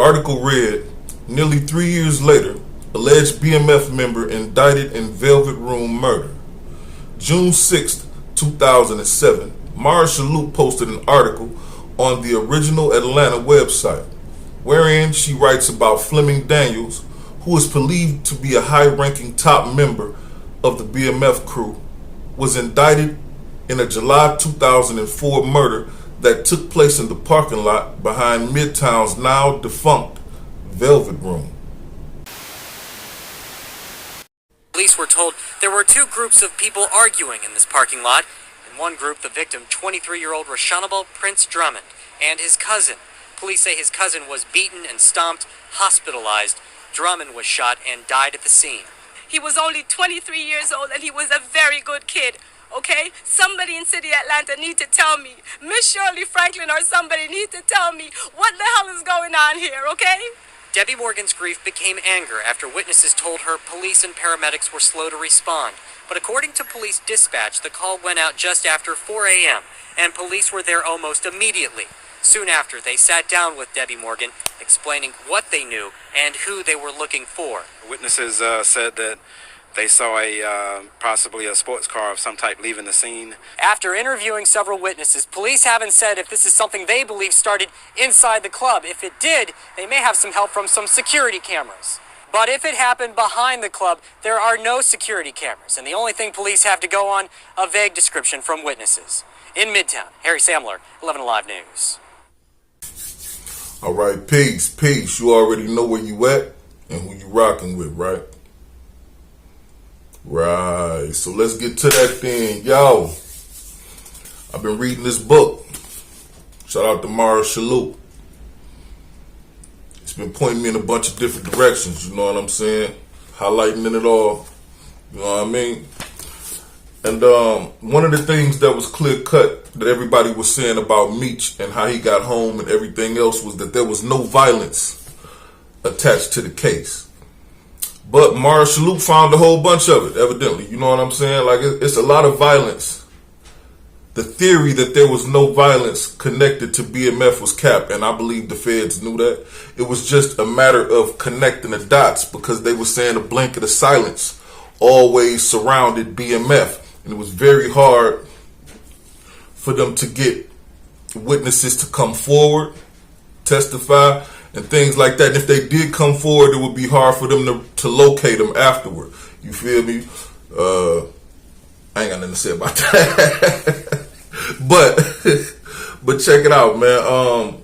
article read, nearly 3 years later, alleged BMF member indicted in Velvet Room murder. June 6, 2007, Maurice posted an article on the original Atlanta website, wherein she writes about Fleming Daniels, who is believed to be a high-ranking top member of the BMF crew, was indicted in a July 2004 murder that took place in the parking lot behind Midtown's now defunct Velvet Room. Police were told there were two groups of people arguing in this parking lot. In one group, the victim, 23-year-old Rashannibal Drummond, and his cousin. Police say his cousin was beaten and stomped, hospitalized. Drummond was shot and died at the scene. He was only 23 years old and he was a very good kid, okay? Somebody in City Atlanta need to tell me, Miss Shirley Franklin or somebody need to tell me what the hell is going on here, okay? Debbie Morgan's grief became anger after witnesses told her police and paramedics were slow to respond. But according to police dispatch, the call went out just after 4 a.m., and police were there almost immediately. Soon after, they sat down with Debbie Morgan, explaining what they knew and who they were looking for. Witnesses said that they saw possibly a sports car of some type leaving the scene. After interviewing several witnesses, police haven't said if this is something they believe started inside the club. If it did, they may have some help from some security cameras. But if it happened behind the club, there are no security cameras, and the only thing police have to go on, a vague description from witnesses. In Midtown, Harry Samler, 11 Alive News. All right, peace. You already know where you at and who you rocking with, right? Right, so let's get to that thing. Yo, I've been reading this book. Shout out to Maurice. It's been pointing me in a bunch of different directions, you know what I'm saying? Highlighting it all, you know what I mean? And one of the things that was clear cut that everybody was saying about Meech and how he got home and everything else was that there was no violence attached to the case. But Maurice found a whole bunch of it, evidently. You know what I'm saying? Like, it's a lot of violence. The theory that there was no violence connected to BMF was capped, and I believe the feds knew that. It was just a matter of connecting the dots because they were saying a blanket of silence always surrounded BMF. And it was very hard for them to get witnesses to come forward, testify, and things like that. And if they did come forward, it would be hard for them to locate them afterward. You feel me? I ain't got nothing to say about that. but check it out, man.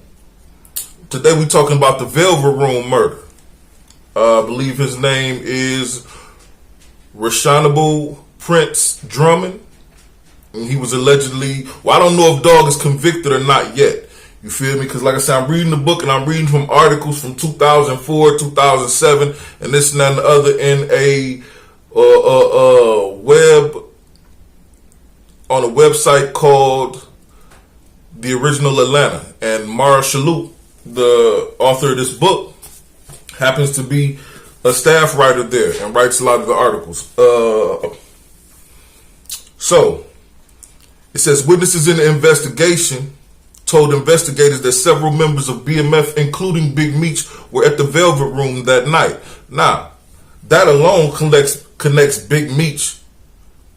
Today we talking about the Velvet Room murder. I believe his name is Rashannibal Drummond. And he was allegedly, well, I don't know if dog is convicted or not yet. You feel me? Because like I said, I'm reading the book and I'm reading from articles from 2004, 2007, and this and that and the other in a on a website called The Original Atlanta. And Maurice, the author of this book, happens to be a staff writer there and writes a lot of the articles. So, it says witnesses in the investigation told investigators that several members of BMF, including Big Meech, were at the Velvet Room that night. Now, that alone connects Big Meech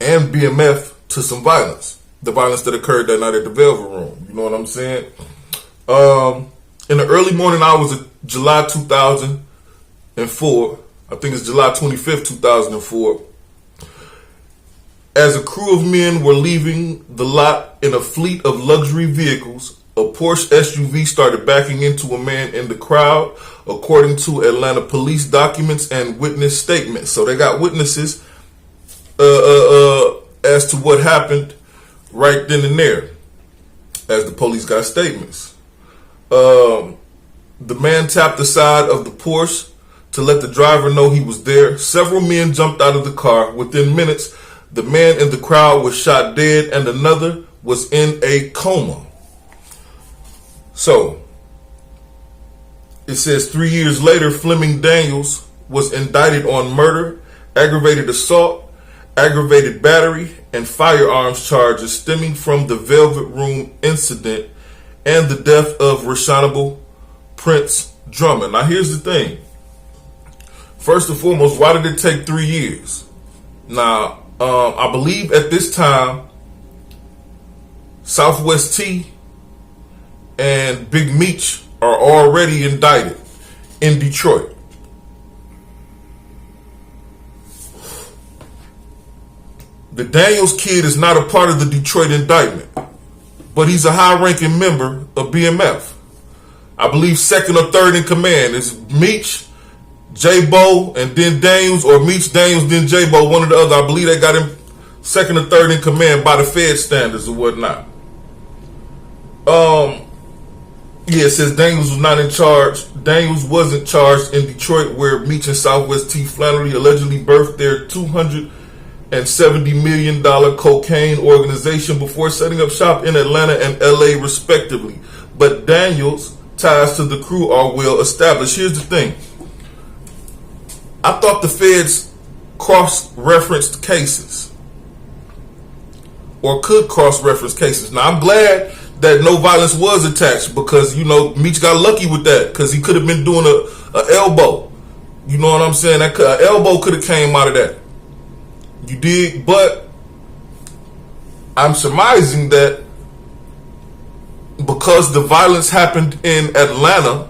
and BMF to some violence. The violence that occurred that night at the Velvet Room. You know what I'm saying? In the early morning hours of July 2004, I think it's July 25th, 2004, as a crew of men were leaving the lot in a fleet of luxury vehicles, a Porsche SUV started backing into a man in the crowd, according to Atlanta police documents and witness statements. So they got witnesses as to what happened right then and there, as the police got statements. The man tapped the side of the Porsche to let the driver know he was there. Several men jumped out of the car. Within minutes, the man in the crowd was shot dead and another was in a coma. So, it says 3 years later, Fleming Daniels was indicted on murder, aggravated assault, aggravated battery, and firearms charges stemming from the Velvet Room incident and the death of Rashannibal Drummond. Now here's the thing. First and foremost, why did it take 3 years? Now, I believe at this time, Southwest T and Big Meech are already indicted in Detroit. The Daniels kid is not a part of the Detroit indictment, but he's a high-ranking member of BMF. I believe second or third in command is Meech, J-Bo, and then Daniels, or Meech, Daniels, then J-Bo, one or the other. I believe they got him second or third in command by the Fed standards or whatnot. Yeah, it says Daniels was not in charge. Daniels wasn't charged in Detroit, where Meech and Southwest T Flannery allegedly birthed their $270 million cocaine organization before setting up shop in Atlanta and LA respectively. But Daniels' ties to the crew are well established. Here's the thing. I thought the feds cross-referenced cases, or could cross-reference cases. Now, I'm glad that no violence was attached, because, you know, Meech got lucky with that, because he could have been doing a elbow. You know what I'm saying? An elbow could have came out of that. You dig? But I'm surmising that because the violence happened in Atlanta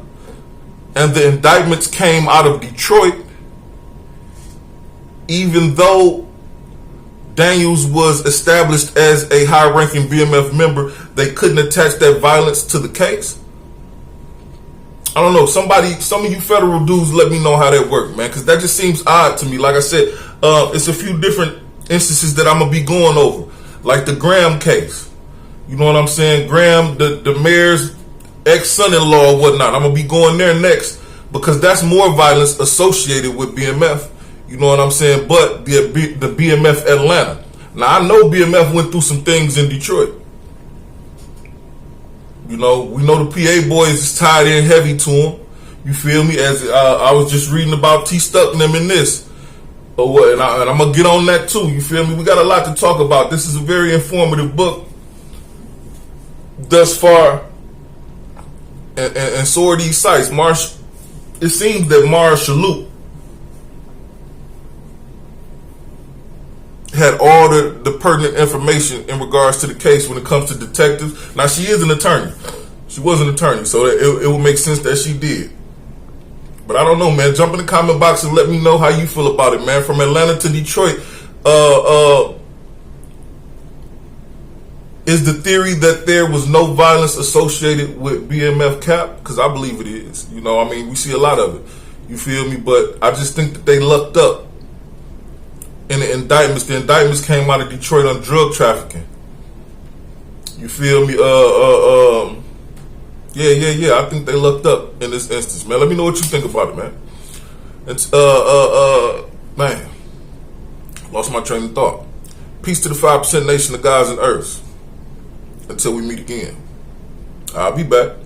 and the indictments came out of Detroit, even though Daniels was established as a high-ranking BMF member, they couldn't attach that violence to the case. I don't know. Some of you federal dudes, let me know how that worked, man, because that just seems odd to me. Like I said, it's a few different instances that I'm gonna be going over, like the Graham case. You know what I'm saying? Graham, the mayor's ex-son-in-law or whatnot. I'm gonna be going there next, because that's more violence associated with BMF. You know what I'm saying? But the BMF Atlanta. Now, I know BMF went through some things in Detroit. You know, we know the PA boys is tied in heavy to them. You feel me? As I was just reading about T. Stuck and them in this. Or what? And I'm going to get on that too. You feel me? We got a lot to talk about. This is a very informative book thus far. And so are these sites. It seems that Mars Shalhoub had all the pertinent information in regards to the case when it comes to detectives. Now, she is an attorney. She was an attorney, so it would make sense that she did. But I don't know, man. Jump in the comment box and let me know how you feel about it, man. From Atlanta to Detroit, is the theory that there was no violence associated with BMF Cap? Because I believe it is. You know, I mean, we see a lot of it. You feel me? But I just think that they lucked up in the indictments. The indictments came out of Detroit on drug trafficking. You feel me? Yeah. I think they lucked up in this instance, man. Let me know what you think about it, man. It's man, lost my train of thought. Peace to the 5% nation of guys and earths. Until we meet again, I'll be back.